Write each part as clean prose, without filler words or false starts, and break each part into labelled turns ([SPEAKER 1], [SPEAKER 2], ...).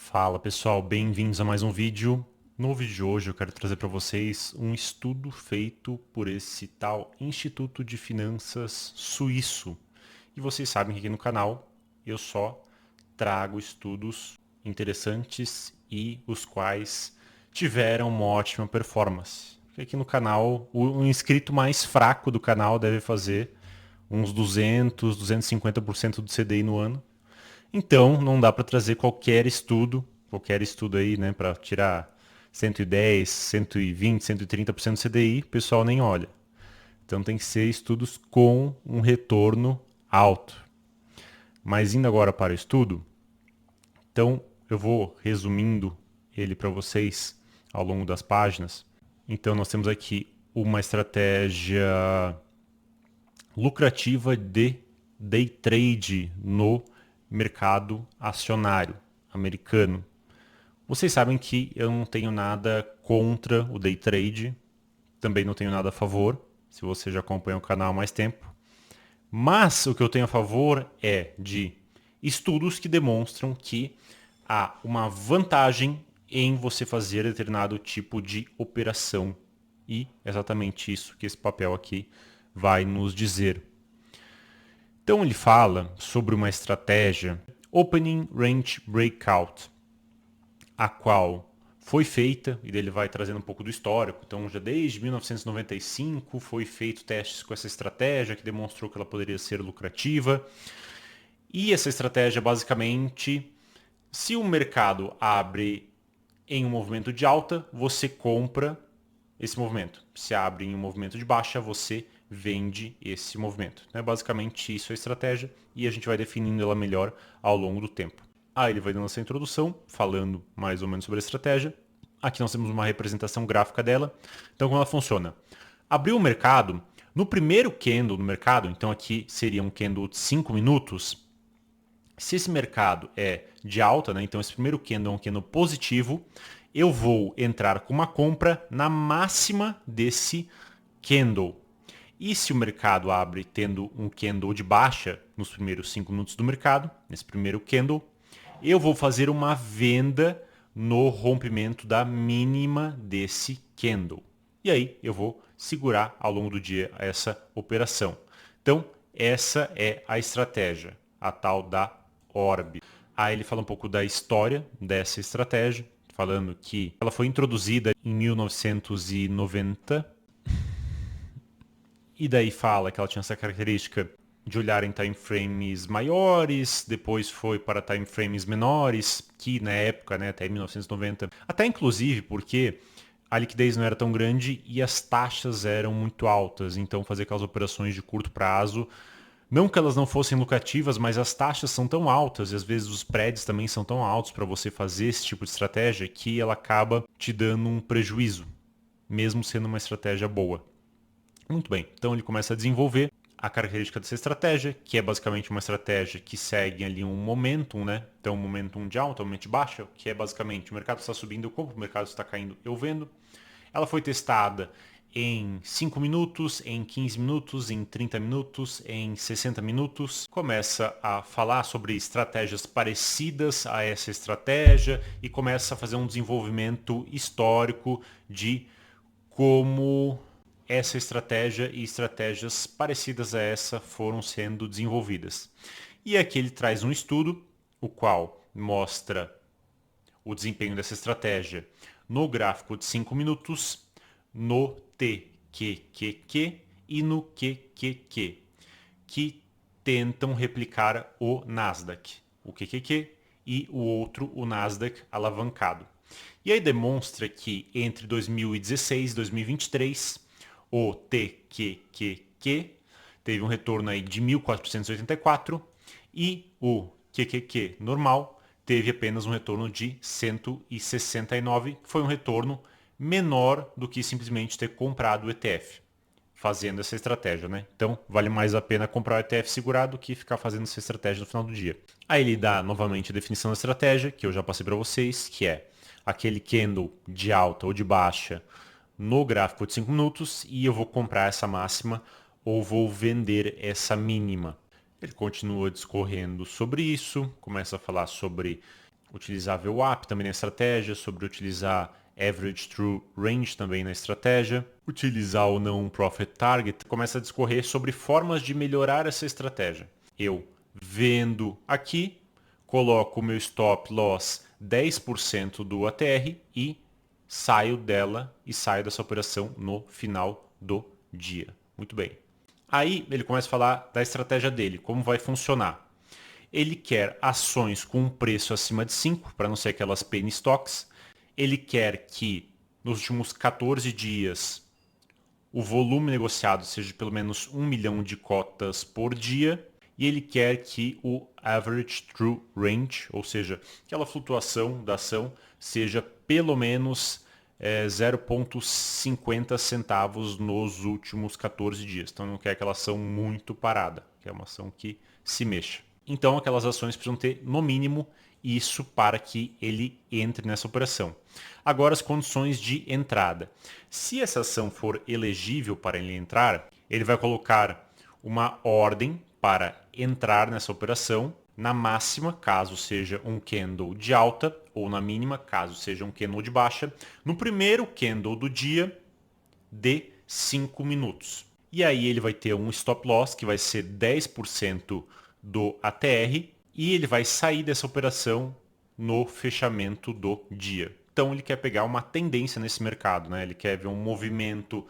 [SPEAKER 1] Fala pessoal, bem-vindos a mais um vídeo. No vídeo de hoje eu quero trazer para vocês um estudo feito por esse tal Instituto de Finanças Suíço. E vocês sabem que aqui no canal eu só trago estudos interessantes e os quais tiveram uma ótima performance. Porque aqui no canal, o inscrito mais fraco do canal deve fazer uns 200, 250% do CDI no ano. Então, não dá para trazer qualquer estudo aí, né, para tirar 110, 120, 130% do CDI, o pessoal nem olha. Então, tem que ser estudos com um retorno alto. Mas indo agora para o estudo, então eu vou resumindo ele para vocês ao longo das páginas. Então, nós temos aqui uma estratégia lucrativa de day trade no mercado acionário americano. Vocês sabem que eu não tenho nada contra o day trade, também não tenho nada a favor, se você já acompanha o canal há mais tempo. Mas o que eu tenho a favor é de estudos que demonstram que há uma vantagem em você fazer determinado tipo de operação. E é exatamente isso que esse papel aqui vai nos dizer. Então ele fala sobre uma estratégia Opening Range Breakout, a qual foi feita, e ele vai trazendo um pouco do histórico. Então já desde 1995 foi feito testes com essa estratégia que demonstrou que ela poderia ser lucrativa. E essa estratégia basicamente, se o mercado abre em um movimento de alta, você compra esse movimento. Se abre em um movimento de baixa, você vende esse movimento. É basicamente isso a estratégia e a gente vai definindo ela melhor ao longo do tempo. Aí ele vai dando essa introdução, falando mais ou menos sobre a estratégia. Aqui nós temos uma representação gráfica dela. Então como ela funciona? Abriu o mercado, no primeiro candle no mercado, então aqui seria um candle de 5 minutos. Se esse mercado é de alta, né, então esse primeiro candle é um candle positivo, eu vou entrar com uma compra na máxima desse candle. E se o mercado abre tendo um candle de baixa nos primeiros 5 minutos do mercado, nesse primeiro candle, eu vou fazer uma venda no rompimento da mínima desse candle. E aí eu vou segurar ao longo do dia essa operação. Então, essa é a estratégia, a tal da Orb. Aí ele fala um pouco da história dessa estratégia, falando que ela foi introduzida em 1990. E daí fala que ela tinha essa característica de olhar em time frames maiores, depois foi para time frames menores, que na época, né, até 1990, até inclusive porque a liquidez não era tão grande e as taxas eram muito altas, então fazer aquelas operações de curto prazo, não que elas não fossem lucrativas, mas as taxas são tão altas e às vezes os spreads também são tão altos para você fazer esse tipo de estratégia que ela acaba te dando um prejuízo, mesmo sendo uma estratégia boa. Muito bem, então ele começa a desenvolver a característica dessa estratégia, que é basicamente uma estratégia que segue ali um momentum, né? Então um momentum de alta, um momento de baixa, que é basicamente o mercado está subindo, eu compro, o mercado está caindo, eu vendo. Ela foi testada em 5 minutos, em 15 minutos, em 30 minutos, em 60 minutos. Começa a falar sobre estratégias parecidas a essa estratégia e começa a fazer um desenvolvimento histórico de como essa estratégia e estratégias parecidas a essa foram sendo desenvolvidas. E aqui ele traz um estudo, o qual mostra o desempenho dessa estratégia no gráfico de 5 minutos, no TQQQ e no QQQ, que tentam replicar o Nasdaq, o QQQ e o outro, o Nasdaq alavancado. E aí demonstra que entre 2016 e 2023, o TQQQ teve um retorno aí de 1.484 e o QQQ normal teve apenas um retorno de 169, que foi um retorno menor do que simplesmente ter comprado o ETF, fazendo essa estratégia, né? Então, vale mais a pena comprar o ETF segurado do que ficar fazendo essa estratégia no final do dia. Aí ele dá novamente a definição da estratégia, que eu já passei para vocês, que é aquele candle de alta ou de baixa no gráfico de 5 minutos e eu vou comprar essa máxima ou vou vender essa mínima. Ele continua discorrendo sobre isso, começa a falar sobre utilizar VWAP também na estratégia, sobre utilizar Average True Range também na estratégia, utilizar o não Profit Target. Começa a discorrer sobre formas de melhorar essa estratégia. Eu vendo aqui, coloco o meu stop loss 10% do ATR e saio dela e saio dessa operação no final do dia. Muito bem. Aí ele começa a falar da estratégia dele, como vai funcionar. Ele quer ações com um preço acima de 5, para não ser aquelas penny stocks. Ele quer que nos últimos 14 dias o volume negociado seja de pelo menos 1 milhão de cotas por dia. E ele quer que o average true range, ou seja, aquela flutuação da ação, seja pelo menos 0,50 centavos nos últimos 14 dias. Então não quer aquela ação muito parada, quer uma ação que se mexa. Então aquelas ações precisam ter no mínimo isso para que ele entre nessa operação. Agora as condições de entrada. Se essa ação for elegível para ele entrar, ele vai colocar uma ordem para entrar nessa operação, na máxima, caso seja um candle de alta, ou na mínima, caso seja um candle de baixa, no primeiro candle do dia de 5 minutos. E aí ele vai ter um stop loss que vai ser 10% do ATR e ele vai sair dessa operação no fechamento do dia. Então ele quer pegar uma tendência nesse mercado, né? Ele quer ver um movimento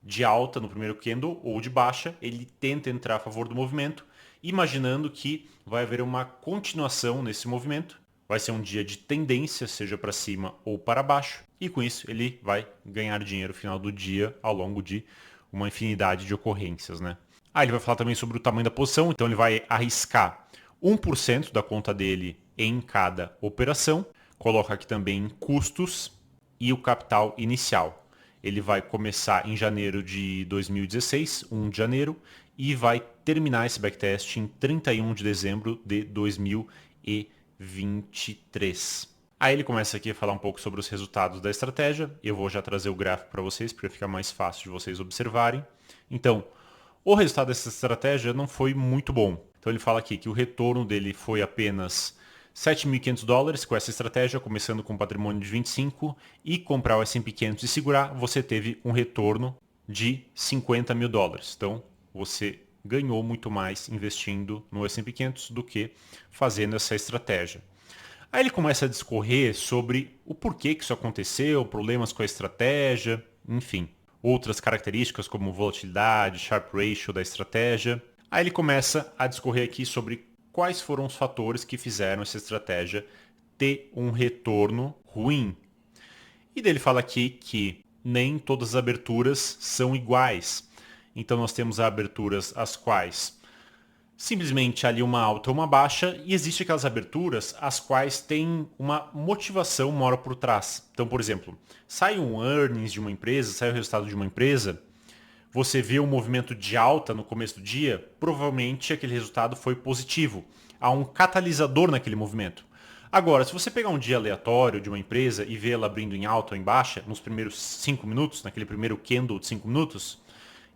[SPEAKER 1] de alta no primeiro candle ou de baixa, ele tenta entrar a favor do movimento, imaginando que vai haver uma continuação nesse movimento. Vai ser um dia de tendência, seja para cima ou para baixo, e com isso ele vai ganhar dinheiro no final do dia ao longo de uma infinidade de ocorrências, né? Ele vai falar também sobre o tamanho da posição, então ele vai arriscar 1% da conta dele em cada operação, coloca aqui também custos e o capital inicial. Ele vai começar em janeiro de 2016, 1 de janeiro, e vai terminar esse backtest em 31 de dezembro de 2023. Aí ele começa aqui a falar um pouco sobre os resultados da estratégia. Eu vou já trazer o gráfico para vocês, para ficar mais fácil de vocês observarem. Então, o resultado dessa estratégia não foi muito bom. Então ele fala aqui que o retorno dele foi apenas $7.500 com essa estratégia, começando com um patrimônio de 25 e comprar o S&P 500 e segurar, você teve um retorno de $50 mil. Então você ganhou muito mais investindo no S&P 500 do que fazendo essa estratégia. Aí ele começa a discorrer sobre o porquê que isso aconteceu, problemas com a estratégia, enfim, outras características como volatilidade, Sharpe Ratio da estratégia. Aí ele começa a discorrer aqui sobre quais foram os fatores que fizeram essa estratégia ter um retorno ruim. E dele fala aqui que nem todas as aberturas são iguais. Então nós temos aberturas as quais simplesmente ali uma alta ou uma baixa, e existe aquelas aberturas as quais tem uma motivação maior por trás. Então, por exemplo, sai um earnings de uma empresa, sai o resultado de uma empresa, você vê um movimento de alta no começo do dia, provavelmente aquele resultado foi positivo. Há um catalisador naquele movimento. Agora, se você pegar um dia aleatório de uma empresa e ver ela abrindo em alta ou em baixa, nos primeiros 5 minutos, naquele primeiro candle de 5 minutos,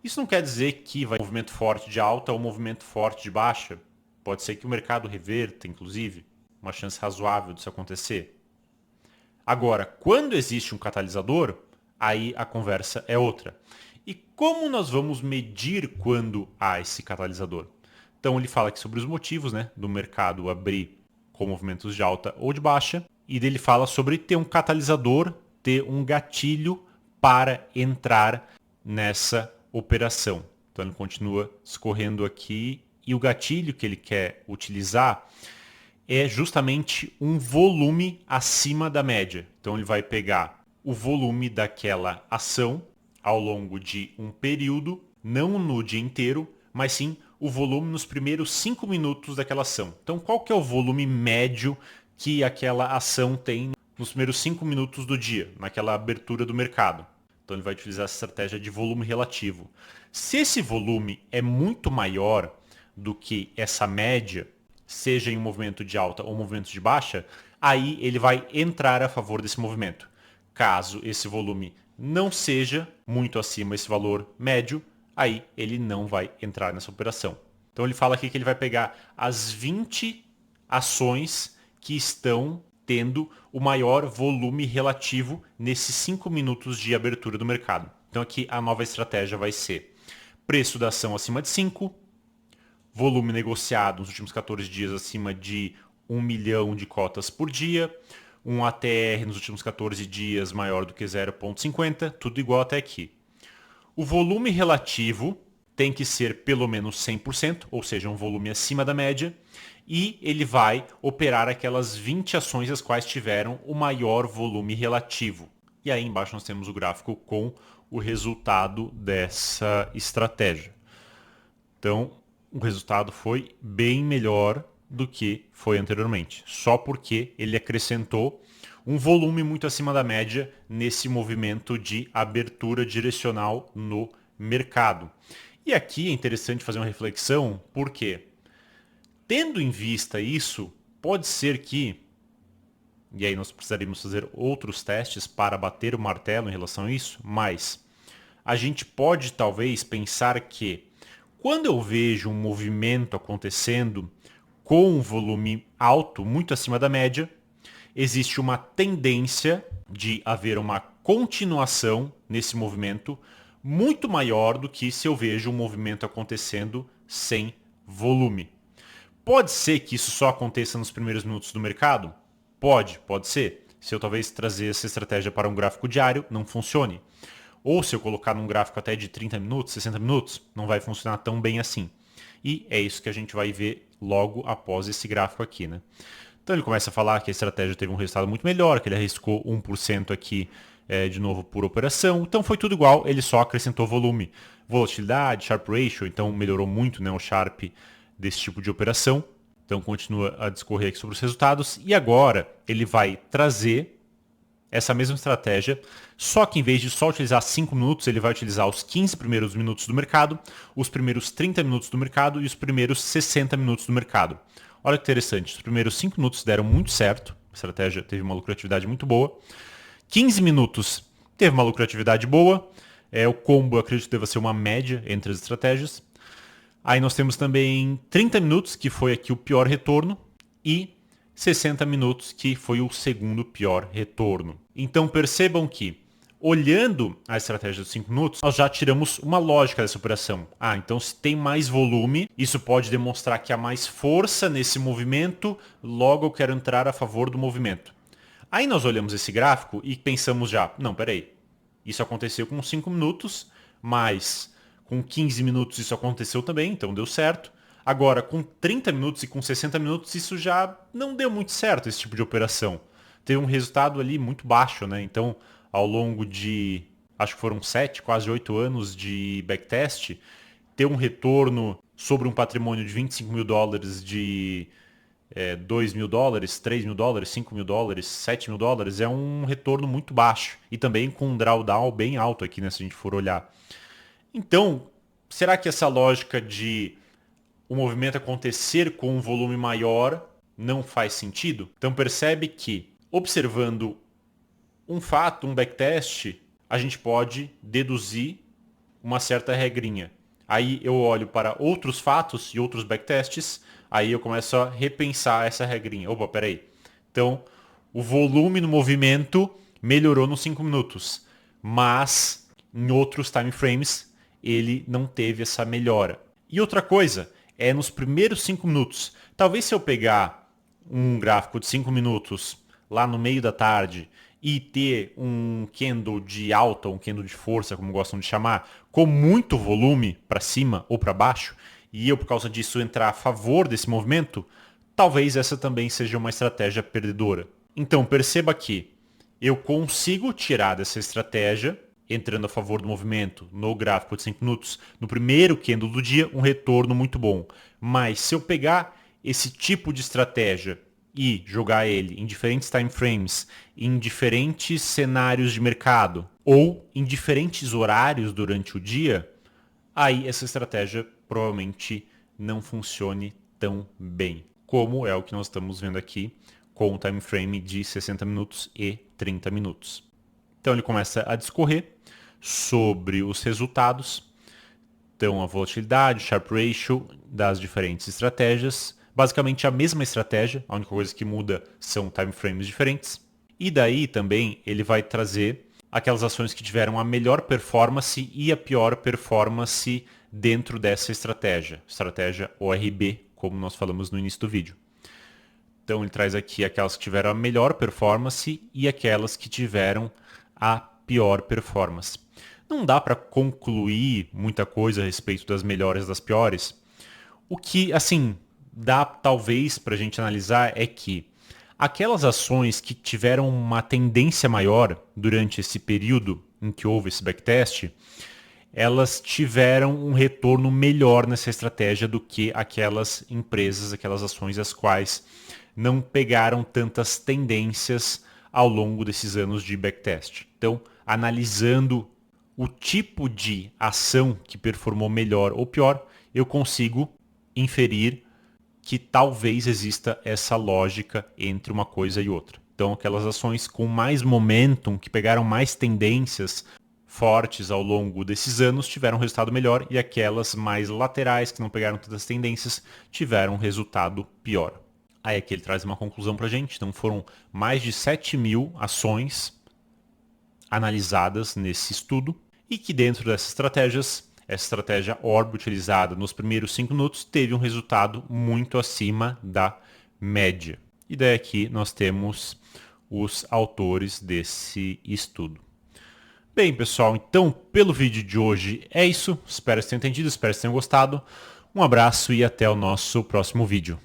[SPEAKER 1] isso não quer dizer que vai ter um movimento forte de alta ou um movimento forte de baixa. Pode ser que o mercado reverta, inclusive, uma chance razoável disso acontecer. Agora, quando existe um catalisador, aí a conversa é outra. E como nós vamos medir quando há esse catalisador? Então ele fala aqui sobre os motivos, né, do mercado abrir com movimentos de alta ou de baixa, e dele fala sobre ter um catalisador, ter um gatilho para entrar nessa operação. Então ele continua escorrendo aqui, e o gatilho que ele quer utilizar é justamente um volume acima da média. Então ele vai pegar o volume daquela ação ao longo de um período, não no dia inteiro, mas sim o volume nos primeiros 5 minutos daquela ação. Então qual que é o volume médio que aquela ação tem nos primeiros 5 minutos do dia, naquela abertura do mercado? Então ele vai utilizar essa estratégia de volume relativo. Se esse volume é muito maior do que essa média, seja em um movimento de alta ou movimento de baixa, aí ele vai entrar a favor desse movimento. Caso esse volume não seja muito acima desse valor médio, aí ele não vai entrar nessa operação. Então ele fala aqui que ele vai pegar as 20 ações que estão tendo o maior volume relativo nesses 5 minutos de abertura do mercado. Então aqui a nova estratégia vai ser preço da ação acima de 5, volume negociado nos últimos 14 dias acima de 1 milhão de cotas por dia, um ATR nos últimos 14 dias maior do que 0,50, tudo igual até aqui. O volume relativo tem que ser pelo menos 100%, ou seja, um volume acima da média, e ele vai operar aquelas 20 ações as quais tiveram o maior volume relativo. E aí embaixo nós temos o gráfico com o resultado dessa estratégia. Então, o resultado foi bem melhor do que foi anteriormente, só porque ele acrescentou um volume muito acima da média nesse movimento de abertura direcional no mercado. E aqui é interessante fazer uma reflexão, porque tendo em vista isso, pode ser que, e aí nós precisaríamos fazer outros testes para bater o martelo em relação a isso, mas a gente pode talvez pensar que quando eu vejo um movimento acontecendo com um volume alto, muito acima da média, existe uma tendência de haver uma continuação nesse movimento muito maior do que se eu vejo um movimento acontecendo sem volume. Pode ser que isso só aconteça nos primeiros minutos do mercado? Pode ser. Se eu talvez trazer essa estratégia para um gráfico diário, não funcione. Ou se eu colocar num gráfico até de 30 minutos, 60 minutos, não vai funcionar tão bem assim. E é isso que a gente vai ver logo após esse gráfico aqui, né? Então ele começa a falar que a estratégia teve um resultado muito melhor, que ele arriscou 1% aqui de novo por operação. Então foi tudo igual, ele só acrescentou volume. Volatilidade, Sharpe Ratio, então melhorou muito, né, o Sharp desse tipo de operação. Então continua a discorrer aqui sobre os resultados. E agora ele vai trazer essa mesma estratégia, só que em vez de só utilizar 5 minutos, ele vai utilizar os 15 primeiros minutos do mercado, os primeiros 30 minutos do mercado e os primeiros 60 minutos do mercado. Olha que interessante, os primeiros 5 minutos deram muito certo, a estratégia teve uma lucratividade muito boa. 15 minutos teve uma lucratividade boa, o combo eu acredito que deva ser uma média entre as estratégias. Aí nós temos também 30 minutos, que foi aqui o pior retorno, e 60 minutos, que foi o segundo pior retorno. Então percebam que, olhando a estratégia dos 5 minutos, nós já tiramos uma lógica dessa operação. Então se tem mais volume, isso pode demonstrar que há mais força nesse movimento, logo eu quero entrar a favor do movimento. Aí nós olhamos esse gráfico e pensamos já, não, peraí, isso aconteceu com 5 minutos, mas com 15 minutos isso aconteceu também, então deu certo. Agora, com 30 minutos e com 60 minutos, isso já não deu muito certo, esse tipo de operação. Teve um resultado ali muito baixo, né? Então, ao longo de, acho que foram 7, quase 8 anos de backtest, ter um retorno sobre um patrimônio de 25 mil dólares de 2 mil dólares, 3 mil dólares, 5 mil dólares, 7 mil dólares, é um retorno muito baixo. E também com um drawdown bem alto aqui, né, se a gente for olhar. Então, será que essa lógica de o movimento acontecer com um volume maior não faz sentido? Então percebe que, observando um fato, um backtest, a gente pode deduzir uma certa regrinha. Aí eu olho para outros fatos e outros backtests, aí eu começo a repensar essa regrinha. Opa, peraí. Então, o volume no movimento melhorou nos 5 minutos, mas em outros time frames ele não teve essa melhora. E outra coisa, nos primeiros 5 minutos. Talvez se eu pegar um gráfico de 5 minutos lá no meio da tarde e ter um candle de alta, um candle de força, como gostam de chamar, com muito volume para cima ou para baixo, e eu por causa disso entrar a favor desse movimento, talvez essa também seja uma estratégia perdedora. Então perceba que eu consigo tirar dessa estratégia, entrando a favor do movimento no gráfico de 5 minutos, no primeiro candle do dia, um retorno muito bom. Mas se eu pegar esse tipo de estratégia e jogar ele em diferentes time frames, em diferentes cenários de mercado ou em diferentes horários durante o dia, aí essa estratégia provavelmente não funcione tão bem, como é o que nós estamos vendo aqui com o time frame de 60 minutos e 30 minutos. Então ele começa a discorrer sobre os resultados, então a volatilidade, Sharpe Ratio das diferentes estratégias, Basicamente a mesma estratégia, a única coisa que muda são time frames diferentes. E daí também ele vai trazer aquelas ações que tiveram a melhor performance e a pior performance dentro dessa estratégia ORB, como nós falamos no início do vídeo. Então ele traz aqui aquelas que tiveram a melhor performance e aquelas que tiveram a pior performance. Não dá para concluir muita coisa a respeito das melhores e das piores. O que, assim, dá talvez para a gente analisar é que aquelas ações que tiveram uma tendência maior durante esse período em que houve esse backtest, elas tiveram um retorno melhor nessa estratégia do que aquelas empresas, aquelas ações as quais não pegaram tantas tendências ao longo desses anos de backtest. Então, analisando o tipo de ação que performou melhor ou pior, eu consigo inferir que talvez exista essa lógica entre uma coisa e outra. Então, aquelas ações com mais momentum, que pegaram mais tendências fortes ao longo desses anos, tiveram um resultado melhor, e aquelas mais laterais, que não pegaram tantas tendências, tiveram um resultado pior. Aí aqui ele traz uma conclusão para a gente. Então foram mais de 7.000 ações analisadas nesse estudo, e que dentro dessas estratégias, essa estratégia ORB utilizada nos primeiros 5 minutos teve um resultado muito acima da média. E daí aqui nós temos os autores desse estudo. Bem, pessoal, então pelo vídeo de hoje é isso. Espero que tenham entendido, espero que tenham gostado. Um abraço e até o nosso próximo vídeo.